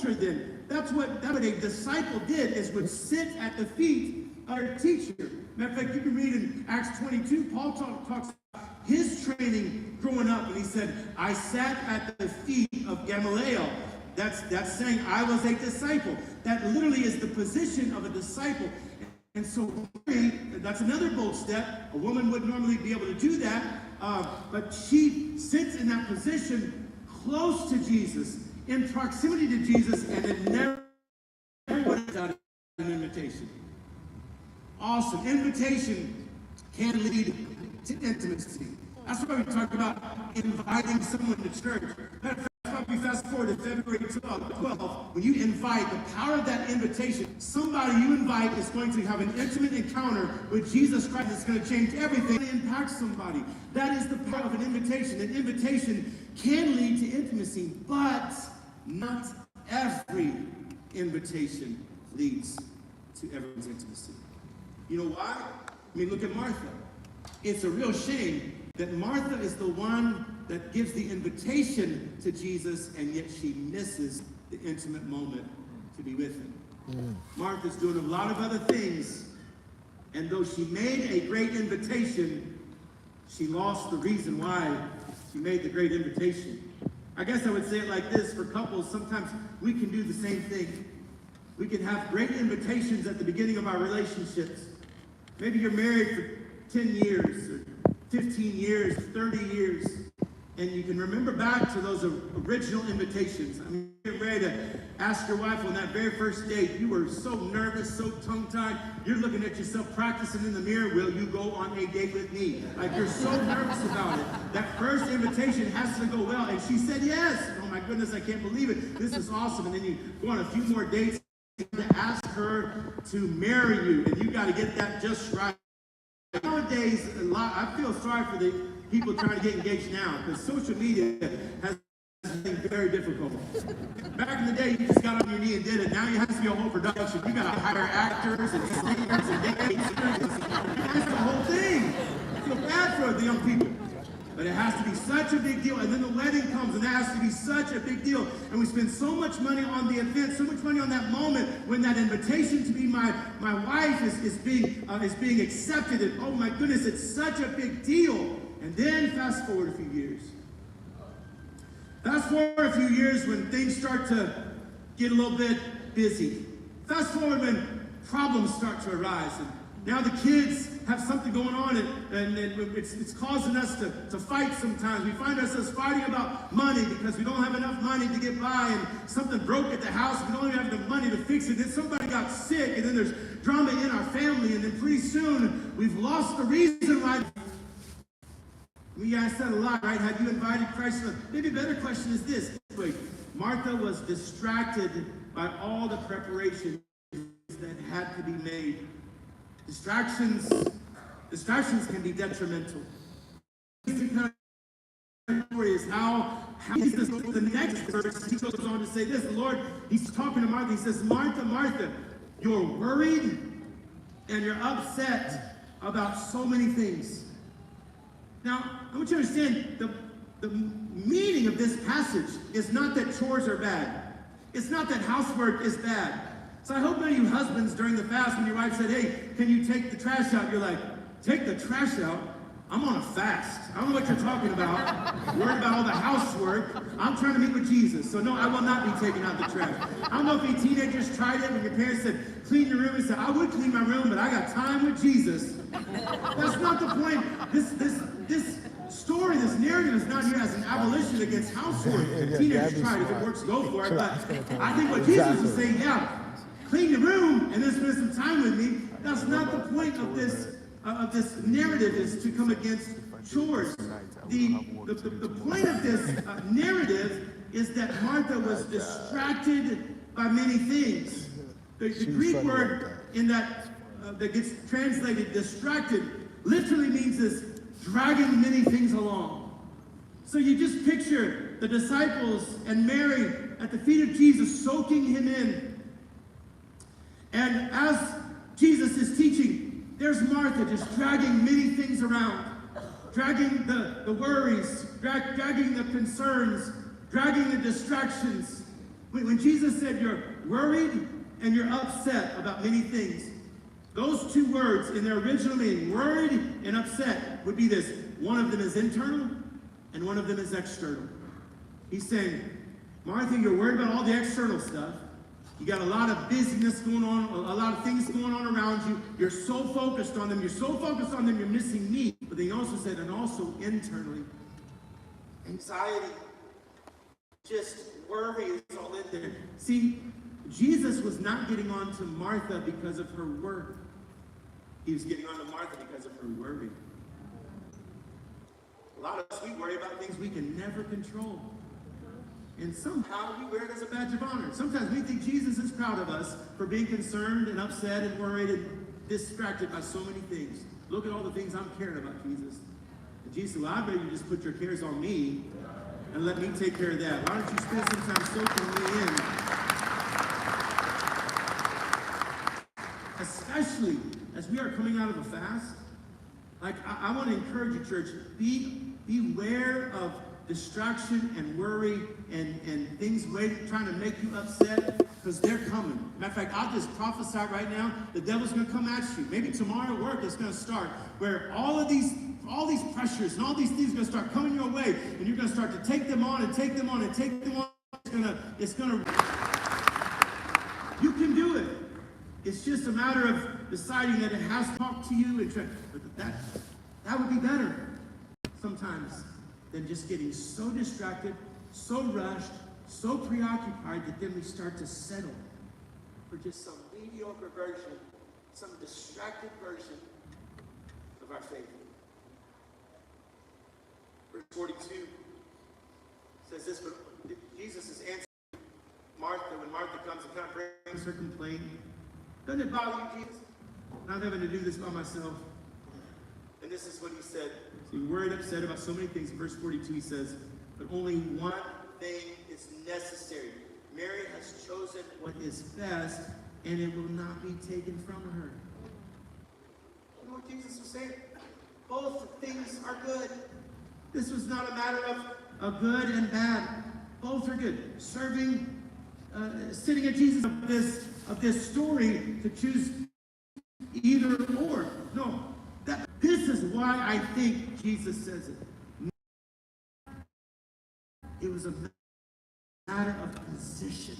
culture then. That's what a disciple did, is would sit at the feet of their teacher. Matter of fact, you can read in Acts 22, Paul talks about his training growing up, and he said, I sat at the feet of Gamaliel. That's saying I was a disciple. That literally is the position of a disciple. And so that's another bold step. A woman wouldn't normally be able to do that, but she sits in that position close to Jesus, in proximity to Jesus, and it never would have done an invitation. Awesome. Invitation can lead to intimacy. That's why we talk about inviting someone to church. Matter of fact, that's why we fast forward to February 12th. When you invite, the power of that invitation, somebody you invite is going to have an intimate encounter with Jesus Christ. It's going to change everything. It impacts somebody. That is the power of an invitation. An invitation can lead to intimacy, but not every invitation leads to everyone's intimacy. You know why? I mean, look at Martha. It's a real shame that Martha is the one that gives the invitation to Jesus, and yet she misses the intimate moment to be with him. Martha's doing a lot of other things, and though she made a great invitation, she lost the reason why she made the great invitation. I guess I would say it like this: for couples, sometimes we can do the same thing. We can have great invitations at the beginning of our relationships. Maybe you're married for 10 years, or 15 years, 30 years, and you can remember back to those original invitations. I mean, you're ready to ask your wife on that very first date. You were so nervous, so tongue-tied. You're looking at yourself practicing in the mirror. Will you go on a date with me? Like, you're so nervous about it. That first invitation has to go well. And she said yes. Oh my goodness, I can't believe it. This is awesome. And then you go on a few more dates to ask her to marry you. And you got to get that just right. Nowadays, I feel sorry for the people trying to get engaged now, because social media has been very difficult. Back in the day, you just got on your knee and did it. Now it has to be a whole production. You got to hire actors and singers and dancers. That's the whole thing. I feel bad for the young people. But it has to be such a big deal. And then the wedding comes, and that has to be such a big deal. And we spend so much money on the event, so much money on that moment when that invitation to be my wife is being accepted. And oh my goodness, it's such a big deal. And then fast forward a few years. Fast forward a few years when things start to get a little bit busy. Fast forward when problems start to arise. And now the kids have something going on, and it's causing us to fight sometimes. We find ourselves fighting about money because we don't have enough money to get by, and something broke at the house. We don't even have enough money to fix it. Then somebody got sick, and then there's drama in our family, and then pretty soon we've lost the reason why. I said a lot, right? Have you invited Christ? Maybe a better question is this. Wait, Martha was distracted by all the preparations that had to be made. Distractions can be detrimental. Is how the next verse, he goes on to say this. The Lord, he's talking to Martha. He says, Martha, Martha, you're worried and you're upset about so many things. Now, I want you to understand, the meaning of this passage is not that chores are bad. It's not that housework is bad. So I hope none of you husbands during the fast, when your wife said, hey, can you take the trash out? You're like, take the trash out? I'm on a fast. I don't know what you're talking about. Worried about all the housework. I'm trying to meet with Jesus. So no, I will not be taking out the trash. I don't know if any teenagers tried it when your parents said, clean your room. And said, I would clean my room, but I got time with Jesus. That's not the point. This story, this narrative is not here as an abolition against housework. Teenagers tried. If it works, go for it. But I think what Jesus is saying, yeah, clean your room and then spend some time with me. That's not the point of this narrative, is to come against chores. The point of this narrative is that Martha was distracted by many things. The Greek word in that gets translated distracted literally means this dragging many things along. So you just picture the disciples and Mary at the feet of Jesus, soaking him in. And as Jesus is teaching, there's Martha just dragging many things around, dragging the worries, dragging the concerns, dragging the distractions. When Jesus said you're worried and you're upset about many things, those two words in their original meaning, worried and upset, would be this. One of them is internal and one of them is external. He's saying, Martha, you're worried about all the external stuff. You got a lot of busyness going on, a lot of things going on around you. You're so focused on them. You're so focused on them, you're missing me. But then he also said, and also internally, anxiety, just worry is all in there. See, Jesus was not getting on to Martha because of her worry. He was getting on to Martha because of her worry. A lot of us, we worry about things we can never control. And somehow we wear it as a badge of honor. Sometimes we think Jesus is proud of us for being concerned and upset and worried and distracted by so many things. Look at all the things I'm caring about, Jesus. And Jesus said, well, I'd rather you just put your cares on me and let me take care of that. Why don't you spend some time soaking me in? Especially as we are coming out of a fast. Like, I want to encourage you, church, beware of distraction and worry and things trying to make you upset, because they're coming. Matter of fact, I'll just prophesy right now, the devil's going to come at you. Maybe tomorrow at work it's going to start, where all these pressures and all these things are going to start coming your way, and you're going to start to take them on and take them on and take them on. It's going to, you can do it. It's just a matter of deciding that it has to talk to you, and that would be better sometimes than just getting so distracted, so rushed, so preoccupied that then we start to settle for just some mediocre version, some distracted version of our faith. Verse 42 says this, but Jesus is answering Martha when Martha comes and kind of brings her complaint. Doesn't it bother you, Jesus? I'm having to do this by myself. And this is what he said. So you're worried, upset about so many things. In verse 42, he says, but only one thing is necessary. Mary has chosen what is best, and it will not be taken from her. You know what Jesus was saying? Both things are good. This was not a matter of good and bad. Both are good. Serving, sitting at Jesus of this story to choose either or. No. This is why I think Jesus says it. It was a matter of position.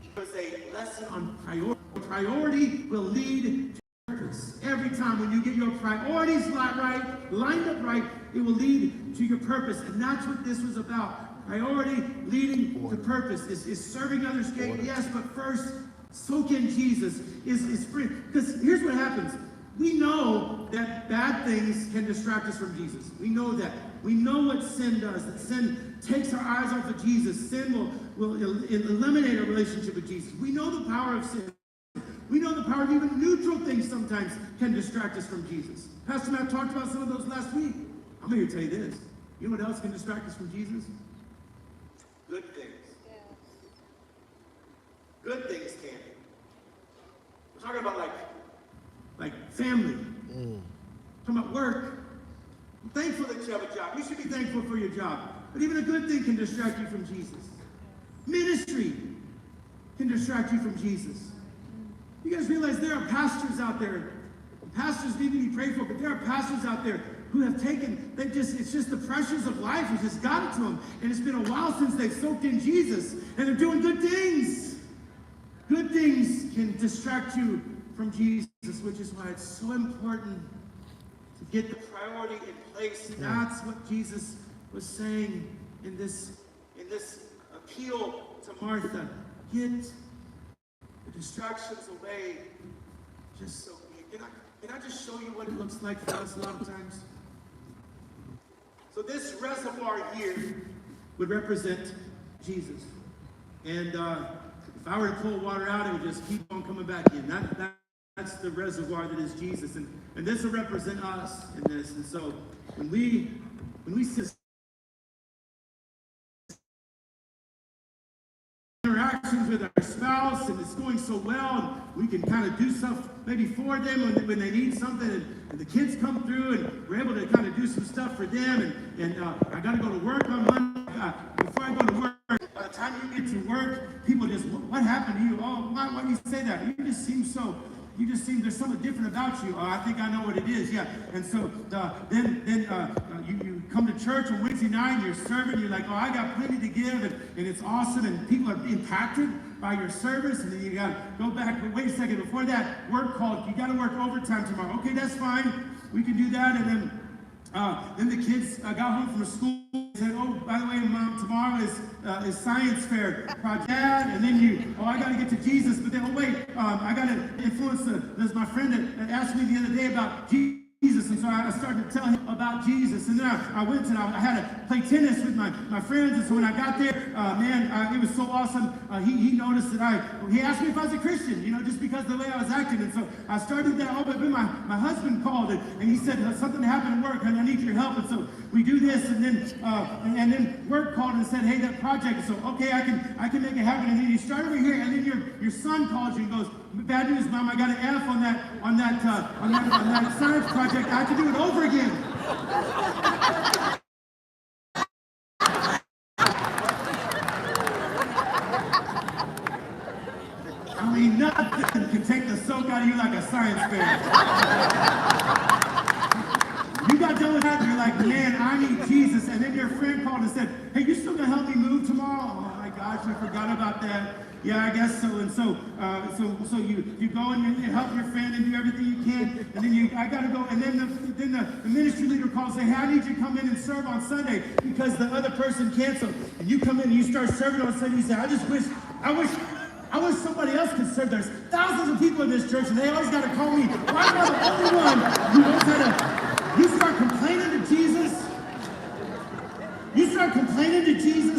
It was a lesson on priority. Priority will lead to purpose. Every time when you get your priorities lined up right, it will lead to your purpose. And that's what this was about. Priority leading to purpose. Is serving others great? Yes, but first, soak in Jesus is free. Because here's what happens. We know that bad things can distract us from Jesus. We know that. We know what sin does. That sin takes our eyes off of Jesus. Sin will eliminate our relationship with Jesus. We know the power of sin. We know the power of even neutral things sometimes can distract us from Jesus. Pastor Matt talked about some of those last week. I'm here to tell you this. You know what else can distract us from Jesus? Good things. Good things can. We're talking about like family. Talking about work. I'm thankful that you have a job. You should be thankful for your job. But even a good thing can distract you from Jesus. Ministry can distract you from Jesus. You guys realize there are pastors out there. Pastors need to be prayed for, but there are pastors out there who have it's just the pressures of life has just gotten to them. And it's been a while since they've soaked in Jesus. And they're doing good things. Good things can distract you from Jesus, which is why it's so important to get the priority in place. That's what Jesus was saying in this appeal to Martha. Get the distractions away. Just so can I just show you what it looks like for us a lot of times? So this reservoir here would represent Jesus. And if I were to pull water out, it would just keep on coming back in. That's the reservoir that is Jesus. And this will represent us in this. And so when we see interactions with our spouse and it's going so well, and we can kind of do stuff maybe for them when they need something, and the kids come through and we're able to kind of do some stuff for them, and I got to go to work on Monday. Before I go to work, people just, what happened to you? Oh, why do you say that? You just seem, there's something different about you. Oh, I think I know what it is, yeah. And so then you come to church on Wednesday night and you're serving, you're like, oh, I got plenty to give, and it's awesome, and people are impacted by your service, and then you got to go back, but wait a second, before that, work called, you got to work overtime tomorrow. Okay, that's fine, we can do that, and then the kids got home from school and said, oh, by the way, Mom, tomorrow is science fair project. And then I got to get to Jesus. But then, oh, wait, I got to influence there's my friend that asked me the other day about Jesus. And so I started to tell him about Jesus. And then I went and I had to play tennis with my friends. And so when I got there, it was so awesome. He noticed that he asked me if I was a Christian, just because of the way I was acting. And so I started that. Oh, but then my husband called and he said, something happened at work and I need your help. And so we do this. And then work called and said, hey, that project. So, okay, I can make it happen. And then you start over here. And then your son calls you and goes, bad news, Mom, I got an F on that science project. I have to do it over again. I mean, nothing can take the soak out of you like a science fair. You got done with that, and you're like, man, I need Jesus. And then your friend called and said, hey, you still gonna help me move tomorrow? Oh my gosh, I forgot about that. Yeah, I guess so. And so you go and you help your friend and do everything you can. And then I got to go. And then the ministry leader calls and say, hey, I need you to come in and serve on Sunday because the other person canceled. And you come in and you start serving on Sunday. You say, I wish somebody else could serve. There's thousands of people in this church, and they always got to call me. Why am I the only one who knows how to? You start complaining to Jesus. You start complaining to Jesus.